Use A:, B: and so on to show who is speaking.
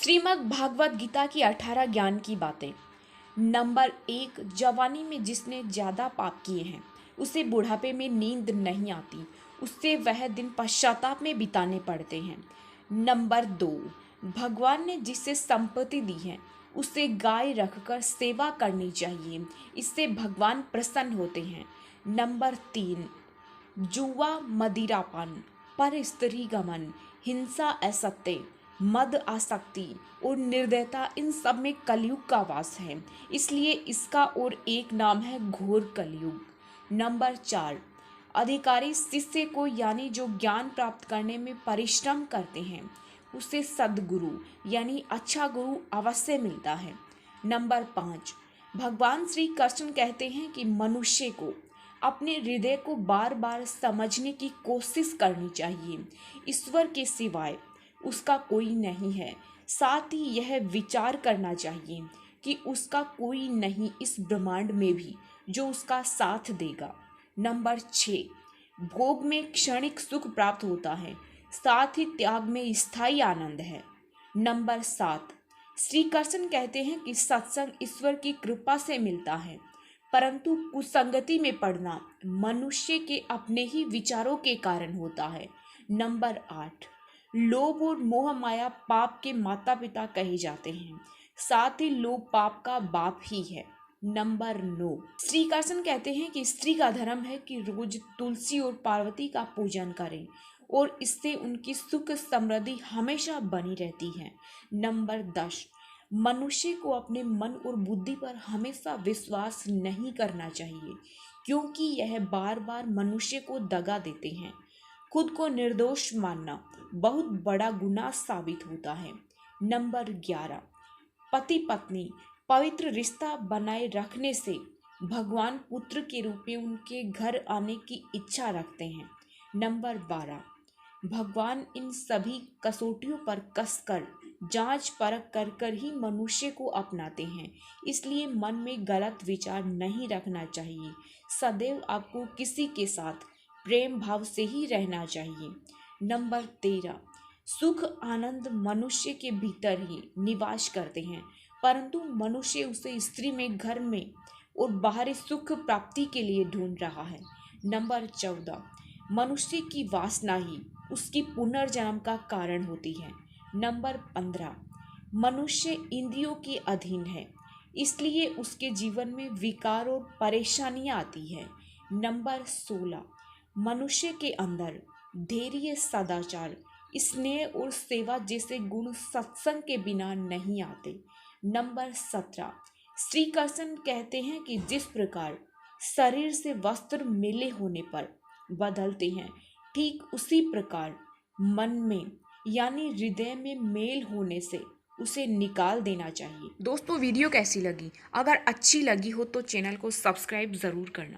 A: श्रीमद् भागवत गीता की 18 ज्ञान की बातें। नंबर 1, जवानी में जिसने ज़्यादा पाप किए हैं उसे बुढ़ापे में नींद नहीं आती, उससे वह दिन पश्चाताप में बिताने पड़ते हैं। नंबर 2, भगवान ने जिसे संपत्ति दी है उसे गाय रखकर सेवा करनी चाहिए, इससे भगवान प्रसन्न होते हैं। नंबर 3, जुआ, मदिरापान, पर स्त्री गमन, हिंसा, असत्य, मद, आसक्ति और निर्दयता, इन सब में कलयुग का वास है, इसलिए इसका और एक नाम है घोर कलयुग। नंबर 4, अधिकारी शिष्य को यानी जो ज्ञान प्राप्त करने में परिश्रम करते हैं उसे सद्गुरु यानी अच्छा गुरु अवश्य मिलता है। नंबर 5, भगवान श्री कृष्ण कहते हैं कि मनुष्य को अपने हृदय को बार बार समझने की कोशिश करनी चाहिए, ईश्वर के सिवाय उसका कोई नहीं है। साथ ही यह विचार करना चाहिए कि उसका कोई नहीं इस ब्रह्मांड में भी जो उसका साथ देगा। नंबर 6, भोग में क्षणिक सुख प्राप्त होता है, साथ ही त्याग में स्थायी आनंद है। नंबर 7, श्री कृष्ण कहते हैं कि सत्संग ईश्वर की कृपा से मिलता है, परंतु कुसंगति में पड़ना मनुष्य के अपने ही विचारों के कारण होता है। नंबर 8, लोभ और मोह माया पाप के माता पिता कहे जाते हैं, साथ ही लोभ पाप का बाप ही है। नंबर 9, श्री कृष्ण कहते हैं कि स्त्री का धर्म है कि रोज तुलसी और पार्वती का पूजन करें और इससे उनकी सुख समृद्धि हमेशा बनी रहती है। नंबर 10, मनुष्य को अपने मन और बुद्धि पर हमेशा विश्वास नहीं करना चाहिए, क्योंकि यह बार बार मनुष्य को दगा देते हैं। खुद को निर्दोष मानना बहुत बड़ा गुनाह साबित होता है। नंबर 11, पति पत्नी पवित्र रिश्ता बनाए रखने से भगवान पुत्र के रूप में उनके घर आने की इच्छा रखते हैं। नंबर 12, भगवान इन सभी कसौटियों पर कसकर जांच परख कर कर ही मनुष्य को अपनाते हैं, इसलिए मन में गलत विचार नहीं रखना चाहिए। सदैव आपको किसी के साथ प्रेम भाव से ही रहना चाहिए। नंबर 13, सुख आनंद मनुष्य के भीतर ही निवास करते हैं, परंतु मनुष्य उसे स्त्री में, घर में और बाहरी सुख प्राप्ति के लिए ढूंढ रहा है। नंबर 14, मनुष्य की वासना ही उसकी पुनर्जन्म का कारण होती है। नंबर 15, मनुष्य इंद्रियों के अधीन है, इसलिए उसके जीवन में विकार और परेशानियां आती है। नंबर 16, मनुष्य के अंदर धैर्य, सदाचार, स्नेह और सेवा जैसे गुण सत्संग के बिना नहीं आते। नंबर 17, श्री कृष्ण कहते हैं कि जिस प्रकार शरीर से वस्त्र मेले होने पर बदलते हैं, ठीक उसी प्रकार मन में यानी हृदय में मेल होने से उसे निकाल देना चाहिए। दोस्तों, वीडियो कैसी लगी? अगर अच्छी लगी हो तो चैनल को सब्सक्राइब ज़रूर करना।